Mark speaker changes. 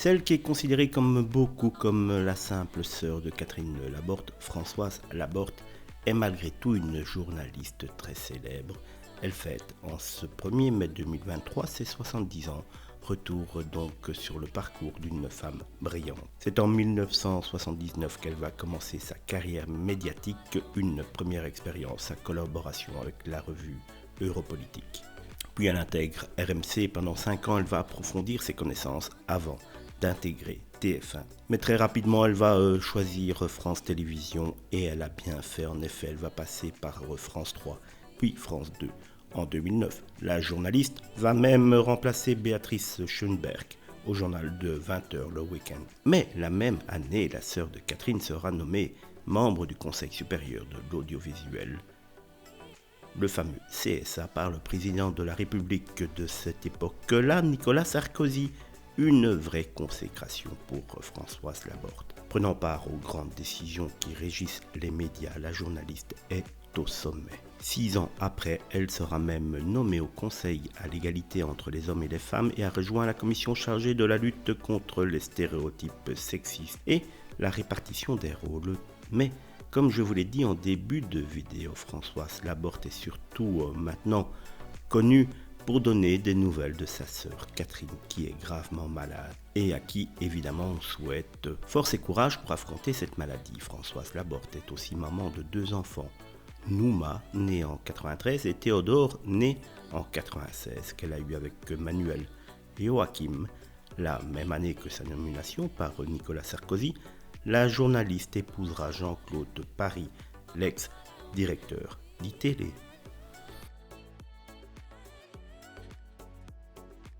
Speaker 1: Celle qui est considérée comme beaucoup comme la simple sœur de Catherine Laborde, Françoise Laborde, est malgré tout une journaliste très célèbre. Elle fête en ce 1er mai 2023 ses 70 ans. Retour donc sur le parcours d'une femme brillante. C'est en 1979 qu'elle va commencer sa carrière médiatique, une première expérience à collaboration avec la revue Europolitique. Puis elle intègre RMC. Pendant 5 ans, elle va approfondir ses connaissances avant d'intégrer TF1. Mais très rapidement, elle va choisir France Télévisions et elle a bien fait. En effet, elle va passer par France 3, puis France 2. En 2009, la journaliste va même remplacer Béatrice Schoenberg au journal de 20h le week-end. Mais la même année, la sœur de Catherine sera nommée membre du Conseil supérieur de l'audiovisuel, le fameux CSA, par le président de la République de cette époque-là, Nicolas Sarkozy. Une vraie consécration pour Françoise Laborde. Prenant part aux grandes décisions qui régissent les médias, la journaliste est au sommet. 6 ans après, elle sera même nommée au Conseil à l'égalité entre les hommes et les femmes et a rejoint la commission chargée de la lutte contre les stéréotypes sexistes et la répartition des rôles. Mais, comme je vous l'ai dit en début de vidéo, Françoise Laborde est surtout maintenant connue pour donner des nouvelles de sa sœur Catherine, qui est gravement malade et à qui évidemment on souhaite force et courage pour affronter cette maladie. Françoise Laborde est aussi maman de 2 enfants, Nouma, née en 93, et Théodore, né en 96, qu'elle a eu avec Manuel Joachim. La même année que sa nomination par Nicolas Sarkozy, la journaliste épousera Jean-Claude Paris, l'ex-directeur d'ITélé.